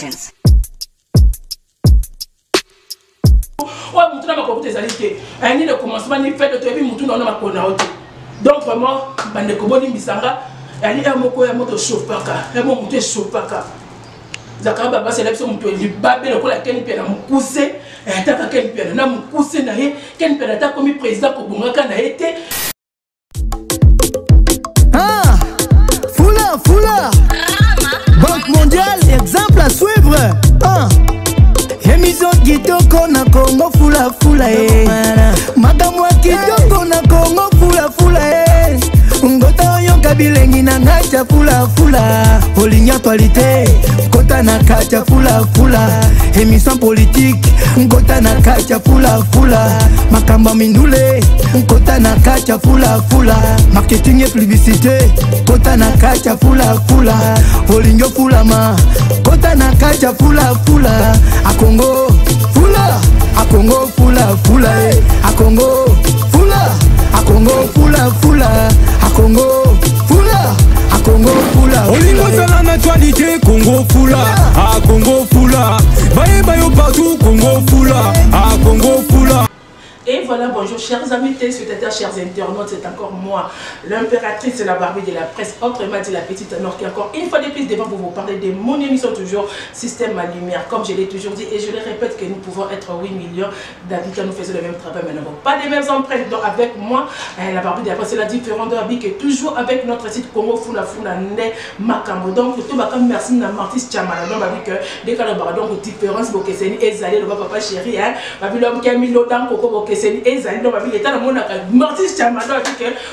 Productions. Ouais, mutu na makopo tes alité. Ni le commencement ni fait de toi, puis mutu na makona ote. Donc vraiment, bande ko boni bisanga, ali ya moko ya moto chauffaka, ya mo mutu chauffaka. Zakaba baba c'est là que mutu li babe le ko la ken pena mukuse, ataka ken pena na mukuse na ye, ken pena ta comme président ko bungaka na été. Ah, Fula, Banque mondiale, exemple à suivre. Ah. Émission kitoko na Congo fula eh. Makamwa kitoko na Congo fula eh. Ngota yonka bilengi na ngacha fula. Olinya actualité, kota na kacha fula. Émission politique, ngota na kacha fula. Makamba mindule, kota na kacha fula. Marketing et publicité, kota na kacha fula. Olinyo fulama, kota na kacha fula. A Congo fula, a Congo fula eh. A Congo fula, a Congo fula. A Congo fula. Olingo sala na actualité Congo fula, a Congo fula. Bayo partout Congo fula, a Congo fula. Et voilà, bonjour chers amis téléspectateurs, chers internautes, c'est encore moi, l'impératrice de la Barbie de la presse, autrement dit la petite Nord, qui est encore une fois de plus devant pour vous parler de mon émission toujours Système à Lumière. Comme je l'ai toujours dit et je le répète que nous pouvons être 8 millions d'habitants, nous faisons le même travail, mais nous n'avons pas les mêmes empreintes. Donc avec moi, la Barbie de la presse, c'est la différente de Barbie qui est toujours avec notre site Congo Fula Nde Makambo. Donc tout le monde, merci à Martis Chamala. Donc Barbie que dès qu'on a donc différence, Bokeseni et Zali, le papa chéri, Barbie l'homme qui a mis l'eau dans Coco Bokeseni et Zali, donc Barbie l'état dans mon Martis Chamala,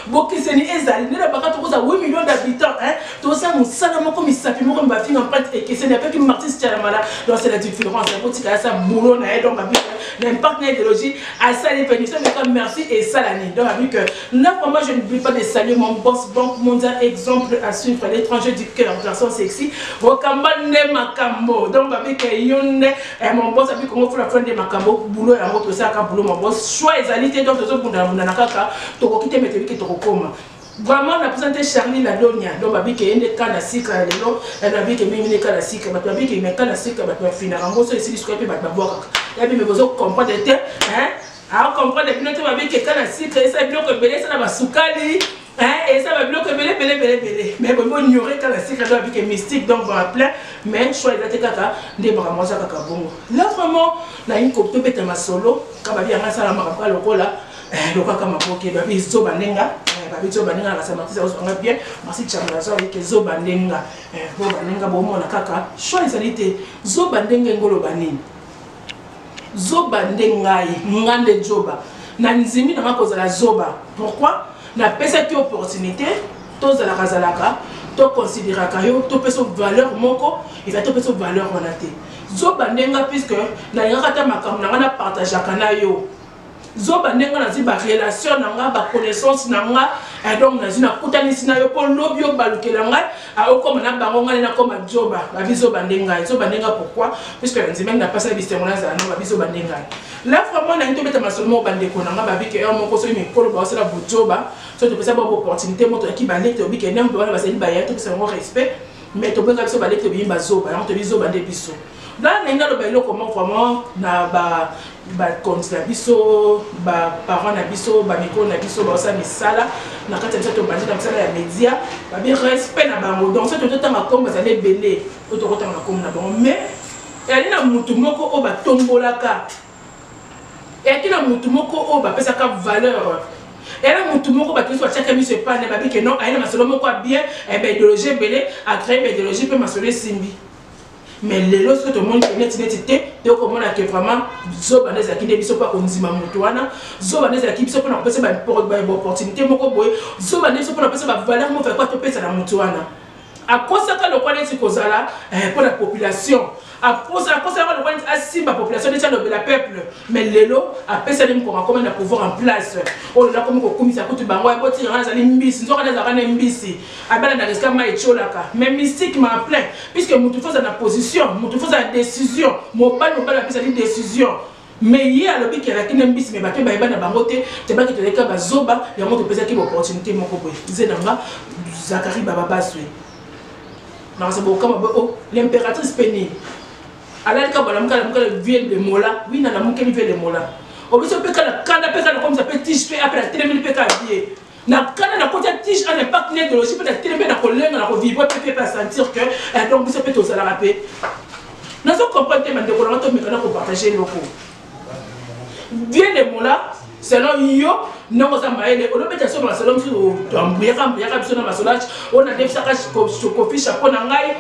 Bokeseni et Zali, nous n'avons pas 8 millions d'habitants, tout ça nous salamons comme il s'appuie, comme ma fille en prête et que ce n'est pas que Martis Chamala. Donc c'est la différence, la boutique à ça boulot, donc Barbie l'impact idéologie à ça les péninsulaires, mais merci et Salani. Donc Barbie que là pour moi je n'oublie pas de saluer mon boss Banque mondiale, exemple à suivre, l'étranger du cœur, garçon sexy, Wakamba ne Makambo. Donc Barbie que yonne mon boss a vu comment faut la fin de Makambo, boulot et un autre ça boulot mon boss, choix et alité donc les autres na kaka to ko kite mettre ki to ko koma. Vraiment on a présenté Charlie la Donia. Donc Barbie que ende kana sika lelo, Barbie que mimi ne kana sika, Barbie que me kana sika ba fina rango so ici jusqu'à pe ba boire. Ya bi me besoin comprendre à comprendre les pinotes Barbie que kana sika et ça bloque belé ça na ba sukali. Et ça va bloquer belé. Mais bon, on ignorer quand la secret avec mystique, donc on va appeler, mais choix de kaka, des bras ça kaka bongo. Là vraiment, na une copie peut être ma solo, quand va bien ça la marque le cola, le kaka ma poké, babi zo banenga, la samati ça on bien, merci chamala ça avec zo banenga, bo banenga bo mona kaka, choix alité, zo banenga ngolo banini. Zo bandenga ngande joba. Na nzimi na makoza la zoba. Pourquoi? Na pesa ki opportunité to za la kazalaka to considérer kayo to pesa valeur moko il va to pesa valeur onate zo bandenga puisque na ngaka makambo na ngana partager kana yo zo bandenga na zi ba relation na nga ba connaissance na nga donc na zina kutanisi na yo po lobio balukela nga a okoma na bango ngana na koma joba ba biso bandenga pourquoi puisque nzimeng na pasa bisengo na za no ba biso bandenga. Là vraiment na nto beta masomo bandeko na nga ba bi ke moko so mi kolo ba sala bojoba so to pesa ba opportunité moto ki ba lecte bi ke nem ba ba sali ba ya to pesa mo respect mais to benga biso ba lecte bi ba zoba on to biso bande biso. Là na ngalo ba eloko comment vraiment na ba kontra biso ba parents na biso ba miko na biso ba sa misala na kati ya to bandi na misala ya media ba bi respect na bango donc so to tanga comme ça les belé to tanga comme na bango mais elle na mutu moko o ba tombolaka et qui na mutu moko o ba pesa ka valeur. Et là mutu moko ba kiso chaka mi se pas ne ba bi que non aina masolo moko bien et ben idéologie belé a créé idéologie peut masolo simbi. Mais les lorsque tout le monde connaît l'identité, donc on a que vraiment zoba les acquis des biso pas comme zima mutuana, zoba les acquis biso pour nous passer une opportunité moko boy, zoba les biso pour nous passer une valeur mo faire quoi to pesa na mutuana. À cause ça le quoi est kozala pour la population. À cause ça le quoi est la population déjà le peuple. Mais lelo a pesa dem comment na pouvoir en place. Oh là comme ko komisa ko tu bango e boti ran za limbisi, nzo kana za kana mbisi. Abana na riska ma echolaka. Mais mystique m'a plein puisque mutu faut na position, mutu faut na décision. Mo ba la pesa di décision. Mais hier le biki la kine mbisi mais ba pe ba na bango te ba ki te leka ba zoba ya mo te pesa ki opportunité moko boy. Zenanga Zakari baba baswe. Non c'est bon comme l'impératrice pénible. Alors quand on vient de mola, oui, on a monté vient de mola. On peut se faire quand comme ça peut tige après la télé peut habiller. Na quand on a côté tige on n'est pas né de l'aussi peut être télé na collègue na vivre peut pas sentir que donc ça peut tout ça la rapper. Nous sommes comprendre mais de on mais on partager le coup. Vient de mola selon yo non ça maïle on peut être sur la selon sur tambouya biso na masolage on a des sacs coffee chapeau na ngai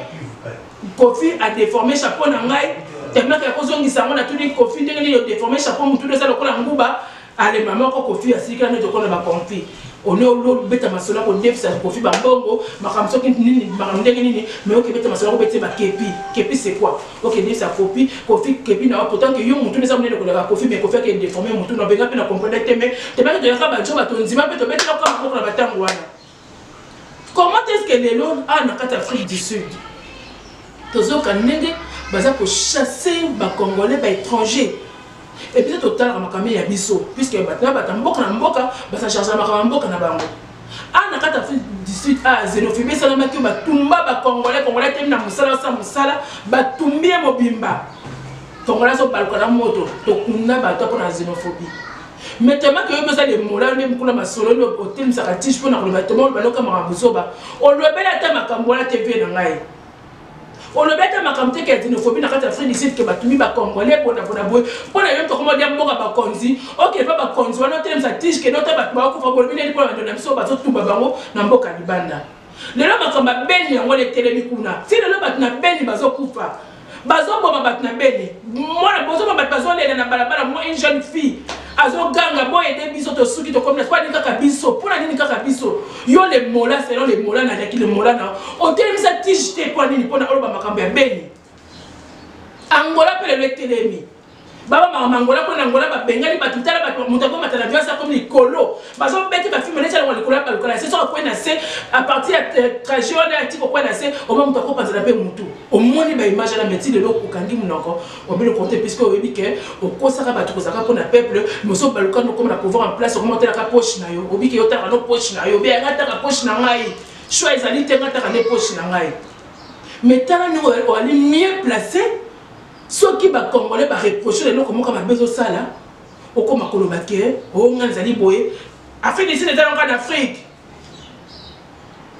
coffee a déformé chapeau na ngai tellement que cause on ça on a tout dit coffee ndenge ni déformé chapeau mutu de ça le kola nguba ale maman ko coffee asika na to kola ba confit on est au beta masola ko def ça coffee ba bongo makamso ki nini makamndenge nini mais ok beta masola ko beta ba kepi c'est quoi ok def ça coffee kepi na pourtant que yo mutu ne ça mne ko la coffee mais coffee qui déformé mutu na benga pe na comprendre tellement que ya ba joba to nzima pe to beta ko na batango wana. Comment est-ce que les lots en Afrique du Sud tous autres nègres baza pour chasser ba congolais ba étrangers et puis total ramakami ya biso puisque batna mboka na mboka basa charger makama mboka na bango en Afrique du Sud a xénophobie ça na ki batumba ba congolais tem na musala sa musala batumbie mobimba congolais so balko na moto to kuna bato pour la xénophobie. Maintenant que vous avez des mots-là, vous avez des solo, vous avez des artistes pour nous mettre au ballon comme un boussoba. On le met à ta macambola TV dans l'ail. On le met à macamté qui a xénophobie dans la Afrique du Sud que Batumi va congolais pour la boue. Pour la même comment dire bon à Bakonzi. Ok, pas Bakonzi, on a des artistes qui n'ont pas de pour le mener pour la donner sur bateau tout babango dans Boka Libanda. Les hommes comme Beni en les télémicuna. Si le homme n'a Beni bazo kufa. Bazo bomba batna Beni. Moi la bazo bomba bazo les na balabala moi une jeune fille. Azo ganga boy et biso to suki to comme la fois ni kaka biso pour la ni kaka biso yo les mola selon les mola na ki les mola na on télé ça tige te pour ni pour na oloba makambo ya Beni Angola pe le telemi baba mama Angola pour na Angola ba bengali ba tutala ba mutako matala via ça comme les colo bazo bete ba film les chala wali kola ba kola c'est ça ko na c'est à partir trajet on a tiko ko na c'est au moment mutako panza pe mutu au moni ba image la métier de l'eau kangi munoko on peut le compter puisque au bique au kosaka ba to kosaka pour na peuple mais so balukano comme la pouvoir en place augmenter la poche na yo au bique yo ta no poche na yo be ngata ka poche na ngai choix ezali te ngata ka ne poche na ngai mais tala ni on est mieux placé ceux qui va congolais va reprocher les noms comme on a besoin ça là au comme Kolobake au Nganzali Boye Afrique du Sud est en Afrique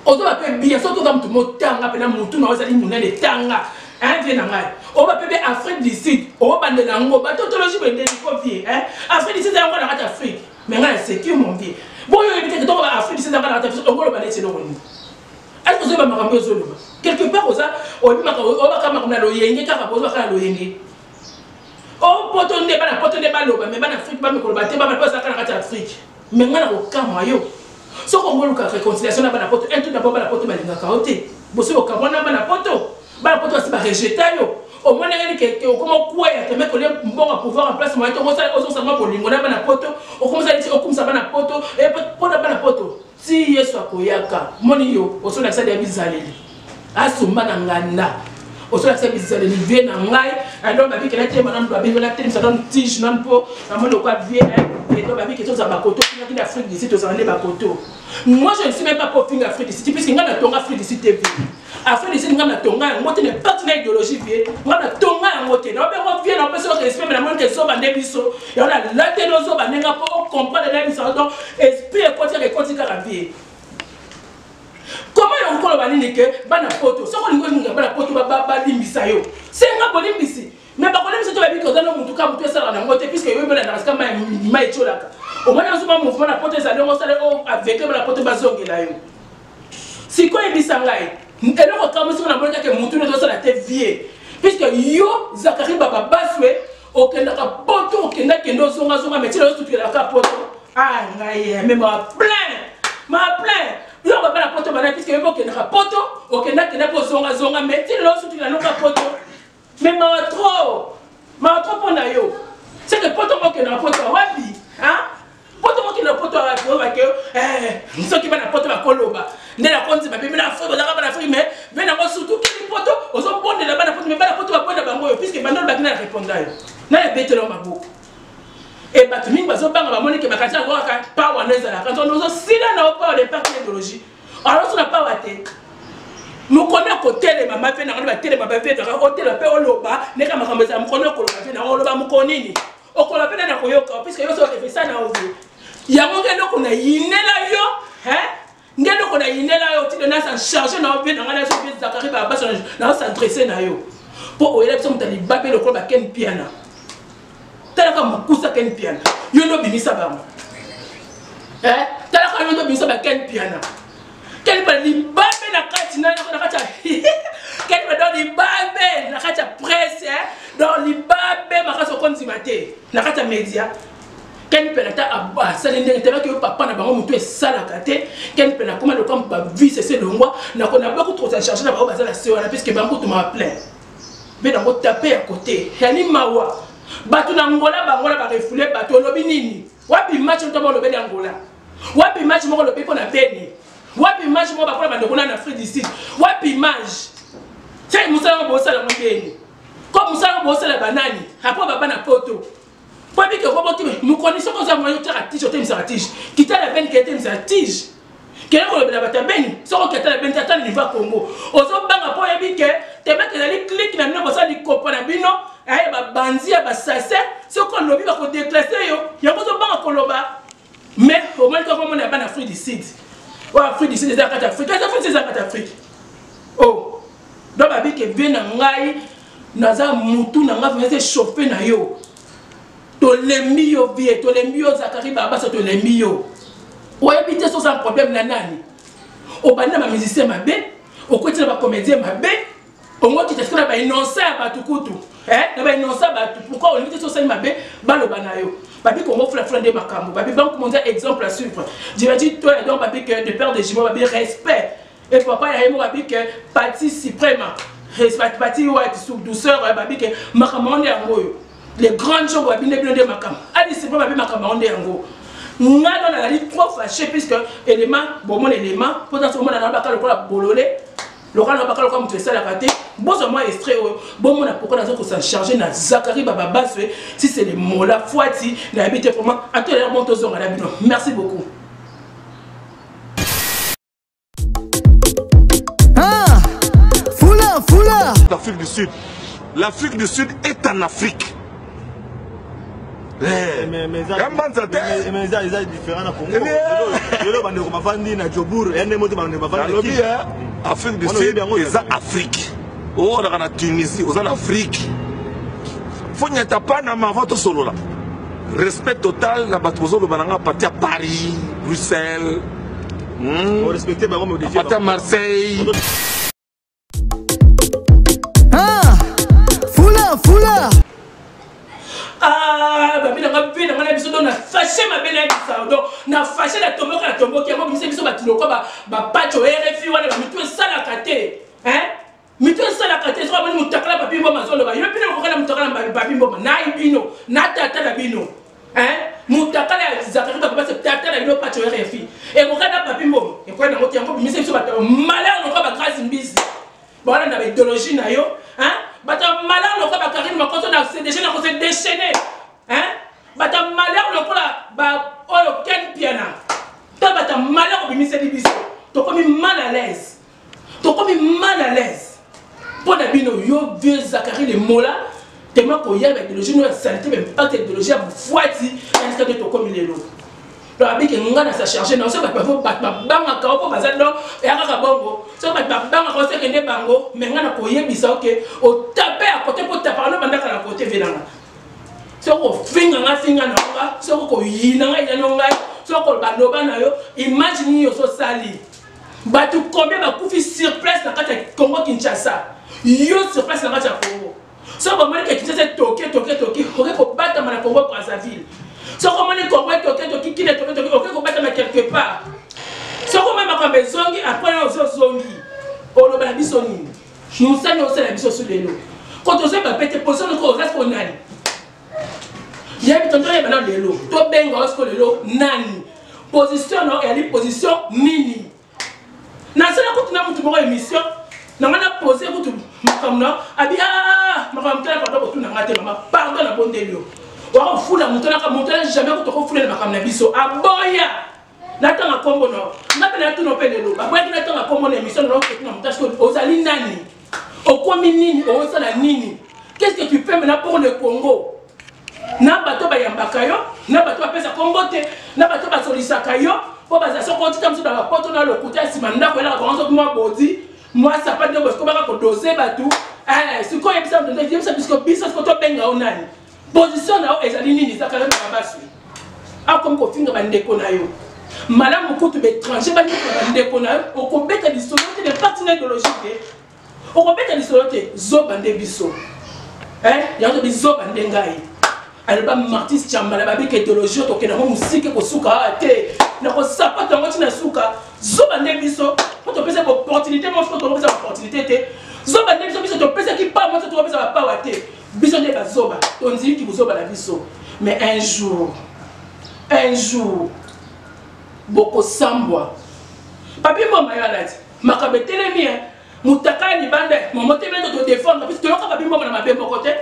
on doit appeler bien surtout dans tout le monde tanga pena mutu na ozali munene de tanga hein vient ngai on va appeler Afrique du Sud on va bander lango ba tautologie ba ndeli ko vie hein Afrique du Sud est en Afrique mais ngai c'est qui mon vie bon yo éviter que toi Afrique du Sud en Afrique on va bander c'est non est-ce que vous avez ma besoin quelque part aux on va comme na loyenge kaka bozo kala loyenge o poto nde ba loba mais bana Afrique ba me koloba te ba pas ça kana kata Afrique mais ngana ko kama yo so ko ngolu ka réconciliation na bana poto un tout d'abord bana poto balinga kaote boso ko kama na bana poto si ba rejeter yo au moins ngani que comment quoi ya te mettre le bon pouvoir en place moi to ça ozo ça ma bolingo na bana poto o comme ça dit o comme ça bana poto et pour na bana poto si yesu akoyaka moni yo oso na ça de bizaleli asumba na nganda osola se bizale ni vie na ngai donc babi kela te manam babi na te ça donne tige non po na mo lokwa vie et donc babi que ça bakoto qui d'Afrique d'ici to ça les bakoto moi je ne suis même pas pour finir Afrique d'ici puisque ngana tonga Afrique d'ici TV Afrique d'ici ngana tonga ngote ne partenaire idéologie vie ngana tonga ngote na ba vie na personne respect mais na monde que so bande biso et on a la te no so bande nga pour comprendre la biso donc esprit et côté ka vie. Comment on peut baliser que bana poto so ko lingo linga bana poto ba limbisa yo c'est nga bolimbisi mais ba kolimbisa to ba biko dans mutu ka mutu sala na ngote puisque yo bela na kama mai cholaka au moins on va mouvement na poto ça donc ça avec la poto bazongela yo si ko ebisa ngai eloko kama so na bolaka ke mutu ne do sala te vie puisque yo Zakari baba baswe okenda ka poto okenda kendo zonga zonga mais tilo tout la ka poto ah ngai même ma plein yo ba la poto bana puisque yo okenda poto okenda kenda po zonga zonga mais ti lo sutu na loka poto mais ma trop pona yo c'est que poto okenda poto wapi hein poto okenda poto wapi o ba ke so ki bana poto ba koloba ndela konzi ba bimela fo ba la fo mais bena ko sutu ki poto ozo bonde la bana poto mais bana poto ba bonde bango yo puisque bandol ba kina répondre yo na le betelo maboko et batumi bazo banga ba moni ke bakati ko ka pa waneza la quand on ozo sila na pas de parti idéologie alors on n'a pas waté nous connaissons côté les benga mafe na ba tele ba fe de hotel pe oloba ne ka makambo za mkono ko loba na oloba mkonini okola pe na koyoka puisque yo so fait ça na ovu yango ngendo ko na yinela yo ngendo ko na yinela yo ti na sa charger na ovu na ngana so bi Zakari ba ba na s'adresser na yo po oyela biso mutali bape le ko ba ken piana talaka mukusa ken piana yo no bimisa ba talaka yo no bimisa ba ken piana quel pas li babe na kati na kati quel pas dans li babe na kati presse dans li babe makaso konzi mate na kati média quel pas ta aba ça ndenge tellement que papa na bango mutu esala kate quel pas na comment le comme ba vie c'est le ngwa na kona beaucoup trop charger na ba ba la sewa na puisque bango to ma plein mais dans votre taper à côté yani mawa batu na ngola bangola ba refoulé batu lobi nini wapi match to ba lobi na ngola wapi match mo lobi ko na beni wapi image mo ba ko ba ndokona na Afrique du Sud wapi image c'est musala bo sala ngeni comme musala bo sala banani hapo baba na poto wapi ke ko boki mu condition ko za mo yo tira tige otem sa tige kita la ben ke tem sa tige kele ko ba ta ben so ko keta la ben ta ni va Congo ozo banga po yebi ke te meke na li click na no bosa ni kopa na bino ay ba banzi ba sase so ko lobi ba ko déclasser yo ya ko zo banga ko loba mais au moins ko mo na ba na Afrique du Sud Afrique d'ici des Afrique, des Afrique. Oh, donc babi ke bien ngai naza mutu nanga venez chauffer na yo. To lembi yo vie, to lembi yo Zakari baba so to lembi yo. O habite so sans problème na nani. O banda ma musicien mabe, o côté ba comédien mabe. O ngo ki teskona ba innocent ba tukutu. Na ba innocent ba pourquoi on limite so sans mabe ba lo bana yo. Babi Congo flandé makambo babi banque mondiale exemple à suivre je vais dire toi et donc babi que de père de jumeaux babi respect et papa ya mo babi que parti suprême respect parti ouais sous douceur babi que makambo yango les grands gens babi ne blindé makambo ali c'est pas babi makambo yango ngalo na li trop fâché puisque élément bon mon élément potentiellement na ba ka le bololé le roi n'a pas comme tu sais la raté bon moi extrait bon mon a pourquoi dans que ça charger na Zakari baba baswe si c'est les mots la foiti na habité vraiment à tout l'heure monte aux à la bino merci beaucoup Foula l'Afrique du Sud est en Afrique. Mais ça est différent à Congo. Afrique du Sud est en Afrique. Oh, on a Tunisie, on a Afrique. Faut n'y être pas dans ma vente solo là. Respect total, la bataille de Bananga partir à Paris, Bruxelles. Respecter à Marseille. Foula. Ah, babi na ngapi na ngana biso na fâché ma belle ça donc na fâché la tombo qui a comme biso batilo ko ba pacho RFI wana ba mitu sala kate mitu sala kate so ba ni mutakala papi mboma zolo ba yo pina ko kana mutakala papi mboma na ibino na tata la bino mutakala Zakari baba se tata la bino pacho RFI e ko kana papi mboma e ko na ngoti yango biso ba malheur no ko ba grâce mbisi ba na ba idéologie na yo bata malheur le ba Karim ma konto na CDG na ko se déchaîner bata malheur le ba oyo ken piana ta bata malheur bimise biso to komi mal à l'aise pour na bino yo vieux Zakari le mola tellement ko ya ba idéologie no saleté même pas idéologie à foiti en cas de to komi lelo to abiki ngana sa charger na so ba banga ka ko bazando e aka bongo so ba banga ko se kende bango mais ngana ko yebisa OK o taper à côté pour taper no bandaka na côté venanga so ko finga na nga so ko yina nga ina no ngai so ko bando bana yo imagine yo so sali ba tu combien ba kufi sur place na kata Congo Kinshasa yo sur place na kata Congo so ba mali ke Kinshasa toke ko bata na Congo Brazzaville. Si on a quelque part, si on a un zongi, après on a zongi, on a un bisoni. Nous savons aussi la mission sur les lots. Quand on a pété position, on reste pour nani. Il y a des lots. Toi, ben, on reste pour les lots, nani. Position, non, et position mini. Dans ce cas, on a une émission. On a posé comme non, pardon, la bonne délio. Wa fula mutana jamais ko to fula na kamna biso aboya natanga kombo no na pena tu no pelelo ba bwa na tanga kombo na mission no ko na mutasko ozali nani Okomi nini, osala nini. Qu'est-ce que tu fais maintenant pour le Congo? Na bato ba yambaka yo, na bato ba pesa kombote, na bato ba solisaka yo, po ba za soko tita mso da poto na lokuta simanda ko la ko moi bodi, moi ça pas de boss ko ba ko doser batu. Si ko yebisa de yebisa puisque biso ko to benga onani. Position na o ezali nini za kala na basu. A comme ko finga bandeko na yo. Malamu kutu be étranger ba bandeko na yo, o ko beta disolote de partenaire idéologique. O ko beta disolote zo bande biso. Yango biso bande ngai. Alba Martis Chambala babi ke idéologie to ke na musike ko suka te na ko sapata ngoti na suka zo bande biso to pesa opportunité mo to pesa opportunité te zo bande biso to pesa ki pa mo to pesa pa wa te biso ne ba zoba to nzi ki buzoba la biso mais un jour boko sambwa papi mo mayalati makabetele mi mutakani bande mo motebe to défendre parce que yo ka papi mo na mabe mo côté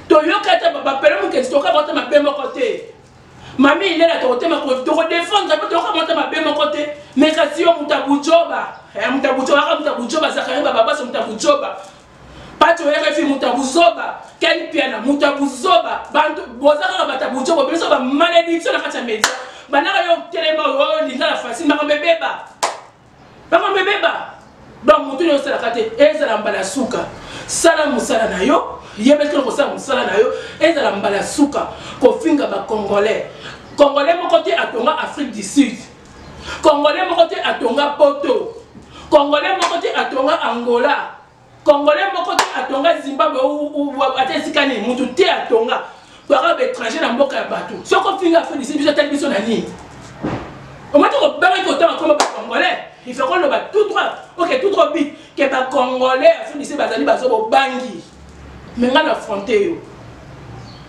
to yo kata baba pele mu ke to ka monter mabe mo côté mami il est là to ma ko to défendre to ka monter mabe mo côté mais kasi yo mutabujoba mutabujoba zakari baba basi mutabujoba pato RFI mutabuzoba quel piana mutabuzoba bantu bozaka batabujoba biso ba malédiction na kata media banaka yo telema yo linga la facile makambebeba donc mutu yo sala kate ezala mbala suka sala musala na yo yebeke ko sala musala na yo ezala mbala suka ko finga ba congolais moko te atonga Afrique du Sud, congolais moko te atonga Poto, congolais moko te atonga Angola, congolais moko te atonga Zimbabwe ou atesikani mutu te atonga para étranger na mboka ya bato soko finga Afrique du Sud biso tel biso na nini au moins ko bari ko tanga comme congolais il faut qu'on le bat tout droit OK tout droit vite que ba congolais Afrique du Sud bazali bazo bo bangi mais ngana affronter yo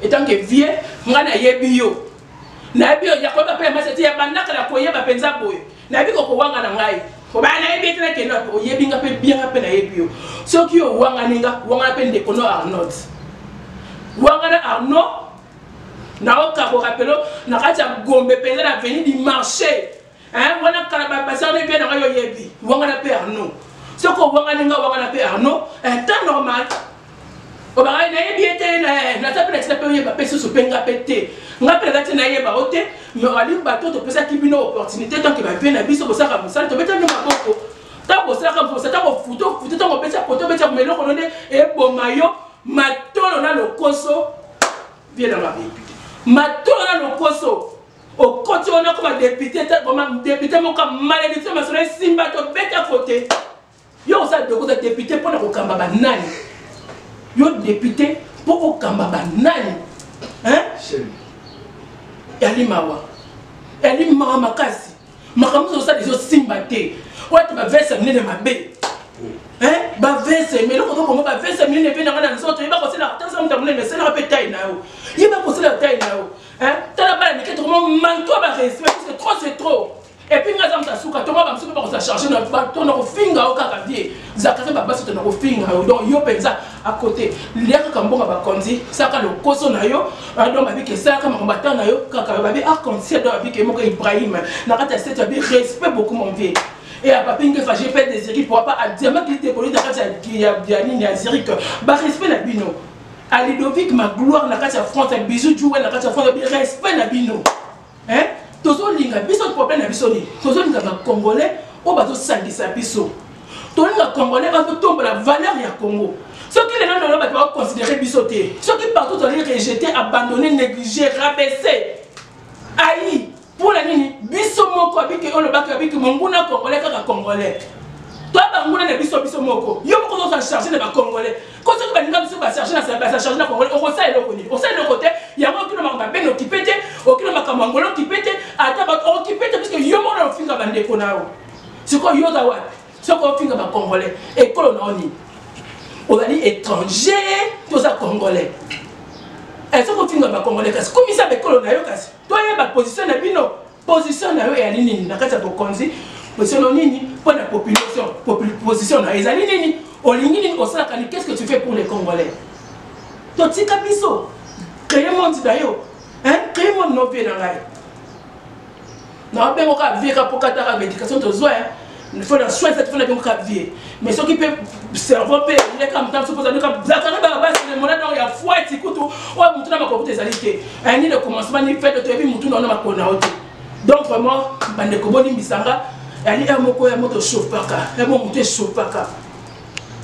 étant que vieux ngana yebi yo na yebi yo yakoba pe maseti ya bandaka la koyeba penza boye na yebi ko wanga na ngai ko ba na yebi tena ke no yebi nga pe bien nga pe na yebi yo soki yo wanga ninga wanga pe ndeko no Arnold wanga na Arnaud na oka ko rappelo na kati ya Gombe penza na venir du marché wana kala ba basane bien na yo yebi wanga na pe Arnaud soko wanga ninga wanga na pe Arnaud temps normal o ba na yebi ete na tapela tena pe yeba pe so penga pete ngapela date na yeba ote mais ali bato to pesa ki bino opportunité tant que ba bien na biso bosaka musala to beta nyama boko ta bosaka mposa ta ko futo ta ko pesa poto beta melo ko nde e bomayo matolo na lokoso bien na ba matolo na lokoso o côté on a comme député député mo ka malédiction masolo simba to beta côté yo sa de ko député pour na ko kamba banani yo député pour ko kamba banani Elimawa makasi makamuzo sa dezo simbate watu ba verse mnene mabe ba verse mais loko ko ba verse mnene pe na ngana nsoto yeba ko sela tansa mta mnene mais sela pe taille na yo yeba ko sela taille na yo tala ba ni ke to mo manto ba respect parce que c'est trop et puis ngaza mta suka to ba msuka ba ko sa charger na ba to na ko finga o kaka vie zakase ba baso to na ko finga donc yo penza à côté liaka kambonga ba konzi saka lo koso na yo donc ba bike saka makombatana na yo kaka ba bi arc-en-ciel do ba bike moko Ibrahim na kata c'est ba respect beaucoup mon vieux et à papingue fa j'ai fait des équipes pour pas à dire ma qualité politique na kata ya nini ya Zurich ba respect na bino à Ludovic ma gloire na kata France bisou jouer na kata France respect na bino tozo linga biso problème na biso ni tozo linga ba congolais o ba to sangisa biso to linga congolais ba to tombe la valeur ya Congo ceux qui les gens doivent considérer bisoté ceux qui partout sont rejetés abandonnés négligés rabaissés aïe pour la nini biso moko abiki on le baki abiki monguna congolais kaka congolais toi banguna na biso moko yo moko zo charger na ba congolais ko ceux qui ba ninga biso ba charger na congolais on ça eloko ni on ça eloko te ya mo kilo makamba ben occupé te o kilo makamba ngolo occupé te ata ba occupé te parce que yo mo na finga bande ko nao siko yo za wapi siko finga ba congolais et kolo na oni on a dit étranger tous ça congolais est-ce que finga ba congolais kasi comme ça be kolo na yo kasi toi ya ba position na bino position na yo ya nini na kati ya bokonzi position nini pour la population position na ezali nini olingi nini osala kani qu'est-ce que tu fais pour les congolais to tika biso créer monde d'ayo créer monde no bien na ngai na bengo ka vika pour katara médication to zo il faut la soin cette fois la bien vie mais ce qui peut cerveau peut il est comme temps suppose comme Zakari Baba c'est le monade il y a foi et écoute ouais mutu na makote ezalité ani le commencement ni fait de toi puis mutu na na makona ote donc vraiment bande ko boni misanga ali amoko ya moto chopaka ya mo mutu chopaka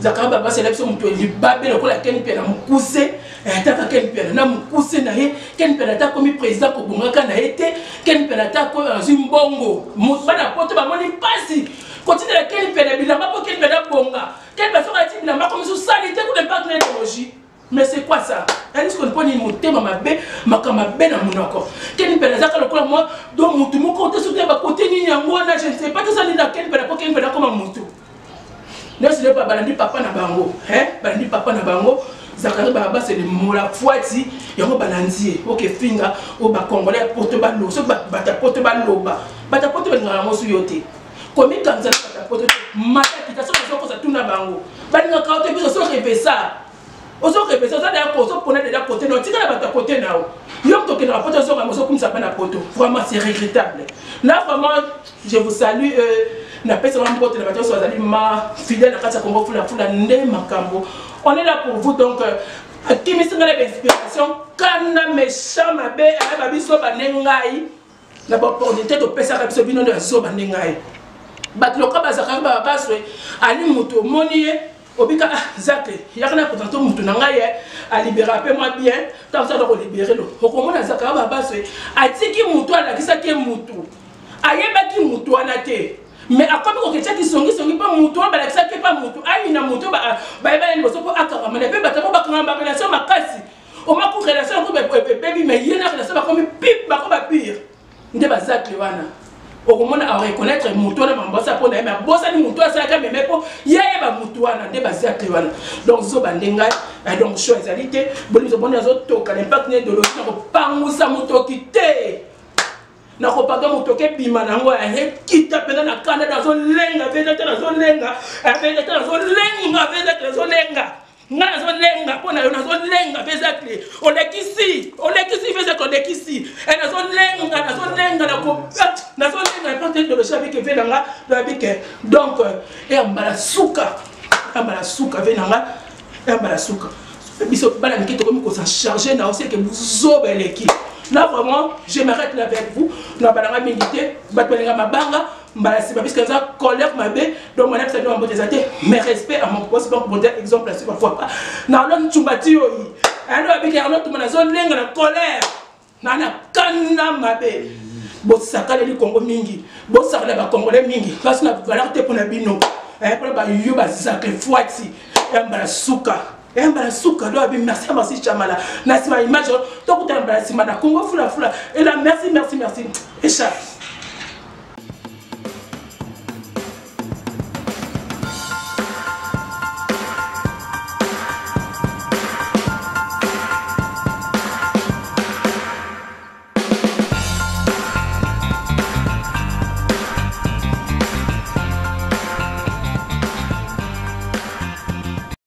Zakari Baba c'est la personne mutu libabe le ko la ken pe na mukuse ataka ken pe na mukuse na ye ken pe na ta comme président ko bongaka na été ken pe na ta ko zimbongo bana poto ba moni pasi continue la ken pe na bilamba po ken pe na bonga quelle personne a dit bilamba comme sous sanité pour l'impact de l'écologie mais c'est quoi ça est-ce qu'on peut ni monter ma bé makama bé na monoko ken pe na zaka le ko moi donc mutu mo côté sous ba côté ni yango na je ne sais pas tout ça ni na ken pe na po ken pe na comme mutu ne c'est pas balandi papa na bango balandi papa na bango Zakari Baba c'est le mola foiti yango balandi OK finga o ba congolais porte ba lo so ba ta porte ba loba ba ta porte ba ngala su yote komi kanza ba ta porte mata kitation so ça tuna bango ba nga ka ote biso so repesa oso repesa ça da ko so pona de la côté non tika ba ta côté nao yo to ke na porte so ka so comme ça pas na porte vraiment c'est regrettable là vraiment je vous salue na pesa wa mbote na bato so azali ma fidèle na kati ya Congo fula nde makambo. On est là pour vous donc qui me semble l'inspiration quand méchant ma bé à biso banengai la opportunité de pesa ka biso bino de zo banengai bat loka ba Zakari Baba swe ali muto monié obika zake yakana pourtant muto na ngai a libérer peu moi bien tant ça doit libérer lo okomona Zakari Baba swe atiki muto ala kisaki muto ayebaki muto anate mais à quoi que tu qui pas mouton bah ça qui pas mouton ah il na mouton bah il bosse pour akara mais bébé bah t'as pas quand relation ma casse au ma pour relation comme bébé mais il y a relation comme pip bah comme pire ndé bah ça que wana au moment à reconnaître mouton na mbossa pour na mais bossa ni mouton ça quand même pour y a ba mouton wana ndé bah ça que wana donc zo bandenga donc choisalité bon nous bon zo to ka l'impact de l'autre ko pangusa mouton quitté na ko paga motoke bima nango ya kita pena na kanda na zo lenga veza tena zo lenga veza tena zo lenga veza tena zo lenga ngana zo lenga pona na zo lenga veza kle olekisi veza ko olekisi na zo lenga na zo lenga porte de le chef que fait nanga la bike donc et ambala suka venanga et ambala suka biso bana nikito comme ko s'en charger na aussi que vous obeleki. Là vraiment, je m'arrête là avec vous. Nous avons médité, ma banga, puisque ça colère ma bé, donc mon absence en beauté, mais respect à mon poste, donc pour exemple, là, c'est parfois pas. Dans l'autre, tu m'as dit, alors avec un autre, mon zone lingue, la colère, nana kana ma bé. Bossaka le Congo mingi, bossaka le Congolais mingi, parce que la valeur pour la bino, pour la yuba sacrifice, et la souka. Et merci Chamala. Nasima image, donc tu as Congo fula et là merci. Et ça.